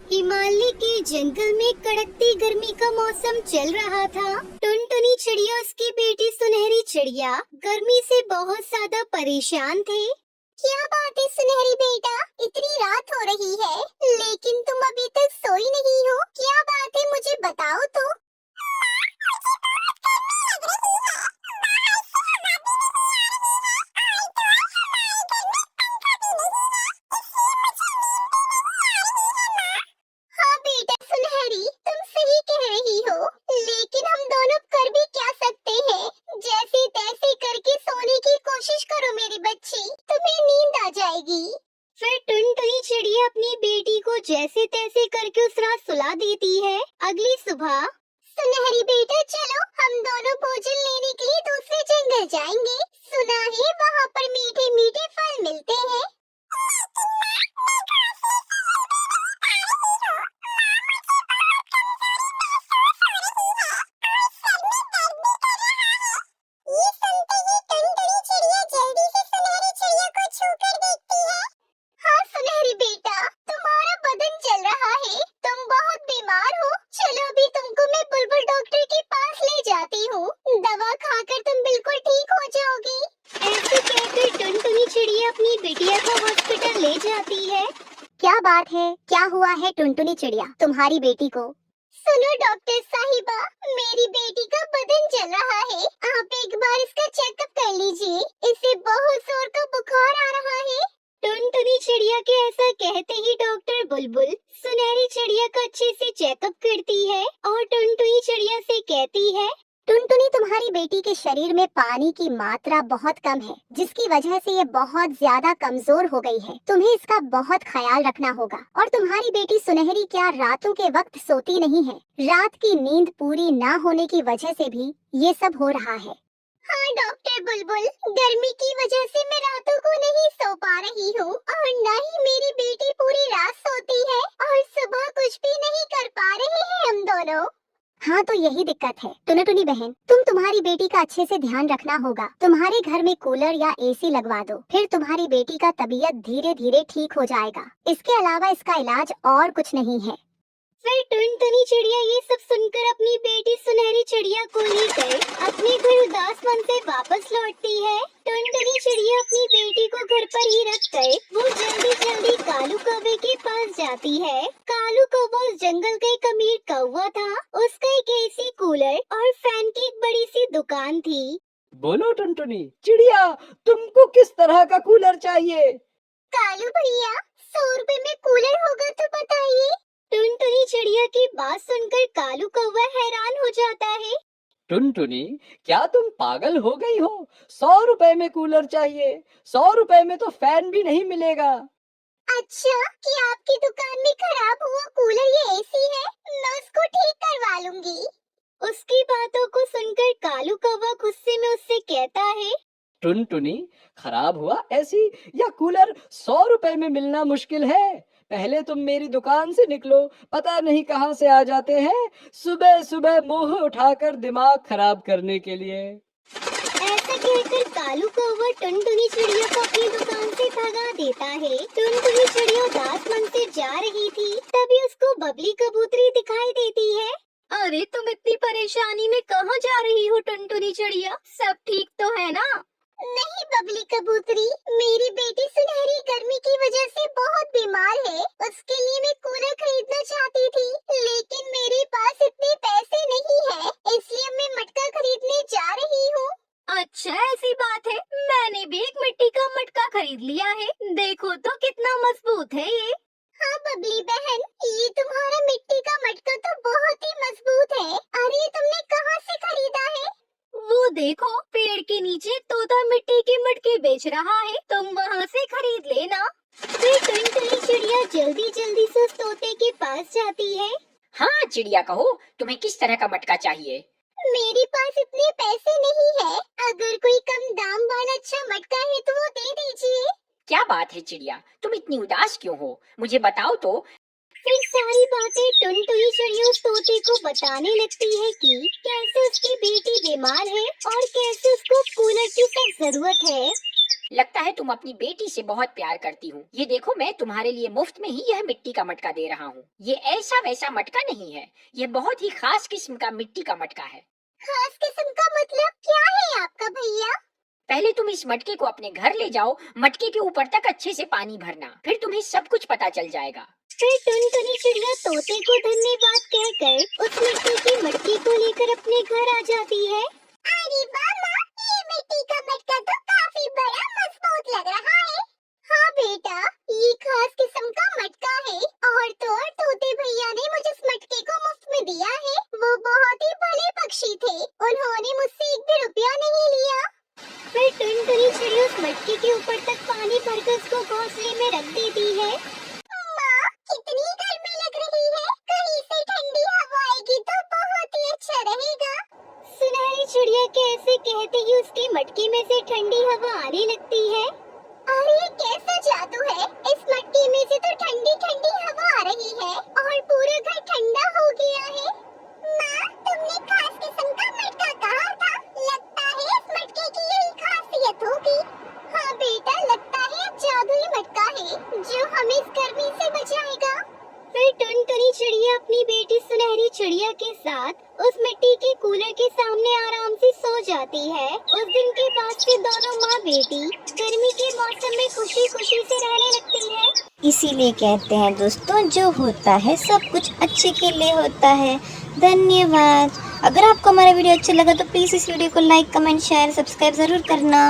हिमालय के जंगल में कड़कती गर्मी का मौसम चल रहा था। टुनटुनी चिड़िया उसकी बेटी सुनहरी चिड़िया गर्मी से बहुत ज्यादा परेशान थे। क्या बात है सुनहरी बेटा, इतनी रात हो रही है लेकिन तुम अभी तक सोई नहीं हो, क्या बात है मुझे बताओ तो। हाँ बेटा सुनहरी, तुम सही कह रही हो, लेकिन हम दोनों कर भी क्या सकते हैं। जैसे तैसे करके सोने की कोशिश करो मेरी बच्ची, तुम्हें नींद आ जाएगी। फिर टुनटुनी चिड़िया अपनी बेटी को जैसे तैसे करके उस रात सुला देती है। अगली सुबह सुनहरी बेटा चलो हम दोनों भोजन लेने के लिए दूसरे जंगल जाएंगे। सुना है वहाँ पर मीठे मीठे फल मिलते हैं। ये सुनते ही टुनटुनी चिड़िया जल्दी से सुनहरी चिड़िया को छूकर देखती है। हाँ सुनहरी बेटा, तुम्हारा बदन जल रहा है, तुम बहुत बीमार हो। चलो अभी तुमको मैं बुलबुल डॉक्टर के पास ले जाती हूँ, दवा खाकर तुम बिल्कुल ठीक हो जाओगी। ऐसे कहकर टुनटुनी चिड़िया अपनी बिटिया को हॉस्पिटल ले जाती है। क्या बात है, क्या हुआ है टुनटुनी चिड़िया तुम्हारी बेटी को? सुनो डॉक्टर साहिबा, मेरी बेटी का बदन जल रहा है, आप एक बार इसका चेकअप कर लीजिए, इसे बहुत जोर का बुखार आ रहा है। टुनटुनी चिड़िया के ऐसा कहते ही डॉक्टर बुलबुल सुनहरी चिड़िया का अच्छे से चेकअप करती है और टुनटुनी चिड़िया से कहती है, टुनटुनी तुम्हारी बेटी के शरीर में पानी की मात्रा बहुत कम है, जिसकी वजह से ये बहुत ज्यादा कमजोर हो गई है। तुम्हें इसका बहुत ख्याल रखना होगा। और तुम्हारी बेटी सुनहरी क्या रातों के वक्त सोती नहीं है? रात की नींद पूरी ना होने की वजह से भी ये सब हो रहा है। हाँ डॉक्टर बुलबुल, गर्मी की वजह से मैं रातों को नहीं सो पा रही हूँ और न ही मेरी बेटी पूरी रात सोती है और सुबह कुछ भी नहीं कर पा रहे हैं हम दोनों। हाँ तो यही दिक्कत है टुनटुनी बहन, तुम्हारी बेटी का अच्छे से ध्यान रखना होगा। तुम्हारे घर में कूलर या एसी लगवा दो, फिर तुम्हारी बेटी का तबीयत धीरे धीरे ठीक हो जाएगा। इसके अलावा इसका इलाज और कुछ नहीं है। फिर टुनटुनी चिड़िया ये सब सुनकर अपनी बेटी सुनहरी चिड़िया को लेकर अपने घर उदास मन से वापस लौटती है। टुनटुनी चिड़िया अपनी बेटी को घर पर ही रखकर वो जल्दी जल्दी कालू कौवे के पास जाती है। कालू कौवा उस जंगल का एक अमीर कौवा था। उसका एक एसी, कूलर और फैन की एक बड़ी सी दुकान थी। बोलो टुनटुनी चिड़िया, तुमको किस तरह का कूलर चाहिए? कालू भैया, 100 रुपए में कूलर होगा तो बताइए। टुनटुनी चिड़िया की बात सुनकर कालू कौवा हैरान हो जाता है। टुनटुनी, क्या तुम पागल हो गई हो? 100 रुपए में कूलर चाहिए? 100 रुपए में तो फैन भी नहीं मिलेगा। अच्छा, कि आपकी दुकान में खराब हुआ कूलर ये एसी है, मैं उसको ठीक करवा लूंगी। उसकी बातों को सुनकर कालू कौवा गुस्से में उससे कहता है, टुनटुनी, खराब हुआ एसी या कूलर 100 रुपए में मिलना मुश्किल है। पहले तुम मेरी दुकान से निकलो, पता नहीं कहां से आ जाते हैं सुबह सुबह मुंह उठाकर दिमाग खराब करने के लिए। ऐसा कहकर कालू कौवा टुनटुनी चिड़िया को अपनी दुकान से भगा देता है। टुनटुनी चिड़िया उदास मन से जा रही थी, तभी उसको बबली कबूतरी दिखाई देती है। अरे तुम इतनी परेशानी में कहाँ जा रही हो टुनटुनी चिड़िया, सब ठीक तो है ना? नहीं बबली कबूतरी, मेरी बेटी सुनहरी गर्मी की वजह से बहुत बीमार है, उसके लिए मैं कूलर खरीदना चाहती थी, लेकिन मेरे पास इतने पैसे नहीं है, इसलिए मैं मटका खरीदने जा रही हूँ। अच्छा ऐसी बात है, मैंने भी एक मिट्टी का मटका खरीद लिया है, देखो तो कितना मजबूत है ये। हाँ बबली बहन, ये तुम्हारा मिट्टी का मटका तो बहुत ही मजबूत है। अरे तुमने कहाँ से खरीदा है? वो देखो पेड़ के नीचे तोता मिट्टी के मटके बेच रहा है, तुम वहाँ से खरीद लेना। फिर टुनटुनी चिड़िया जल्दी जल्दी से उस तोते के पास जाती है। हाँ चिड़िया, कहो तुम्हें किस तरह का मटका चाहिए? मेरे पास इतने पैसे नहीं है, अगर कोई कम दाम वाला अच्छा मटका है तो वो दे दीजिए। क्या बात है चिड़िया, तुम इतनी उदास क्यों हो? मुझे बताओ तो। फिर सारी बातें टुनटुनी चिड़िया उस तोते को बताने लगती है कि कैसे उसकी बेटी बीमार है और कैसे उसको कूलर की सख्त जरूरत है। लगता है तुम अपनी बेटी से बहुत प्यार करती हो। ये देखो, मैं तुम्हारे लिए मुफ्त में ही यह मिट्टी का मटका दे रहा हूँ। ये ऐसा वैसा मटका नहीं है, ये बहुत ही खास किस्म का मिट्टी का मटका है। खास किस्म का मतलब क्या है आपका भैया? पहले तुम इस मटके को अपने घर ले जाओ, मटके के ऊपर तक अच्छे से पानी भरना, फिर तुम्हें सब कुछ पता चल जाएगा। फिर टुनटुनी चिड़िया तोते को धन्यवाद कहकर उस मिट्टी की मटकी को लेकर अपने घर आ जाती है। अरे वाह माँ, ये मिट्टी का मटका तो काफी बड़ा मजबूत लग रहा है। हाँ बेटा, ये खास किस्म का मटका है और तो और तोते भैया ने मुझे इस मटके को मुफ्त में दिया है। वो बहुत ही भले पक्षी थे, उन्होंने मुझसे एक भी रुपया नहीं लिया। फिर टुनटुनी चिड़िया उस मटके के ऊपर तक पानी भरकर उसको घोंसले में रख देती है। माँ, कितनी गर्मी लग रही है, कहीं से ठंडी हवा आएगी तो बहुत ही अच्छा रहेगा। सुनहरी चिड़िया कैसे कहते ही उसके मटके में से ठंडी हवा आने लगती है। अरे कैसा जादू है, इस मटके में से तो ठंडी ठंडी हवा आ रही है और पूरा घर ठंडा हो गया है। माँ, तुमने खास किस्म का मटका कहा था, लगता है इस मटके की यही खासियत होगी। हाँ बेटा, लगता है जादुई मटका है जो हमें इस गर्मी से बचाएगा। फिर टुनटुनी चिड़िया अपनी बेटी सुनहरी चिड़िया के साथ उस मिट्टी के कूलर के सामने आराम से सो जाती है। उस दिन के बाद से दोनों माँ बेटी गर्मी के मौसम में खुशी खुशी से रहने लगती है। इसीलिए कहते हैं दोस्तों, जो होता है सब कुछ अच्छे के लिए होता है। धन्यवाद। अगर आपको हमारा वीडियो अच्छा लगा तो प्लीज़ इस वीडियो को लाइक, कमेंट, शेयर, सब्सक्राइब ज़रूर करना।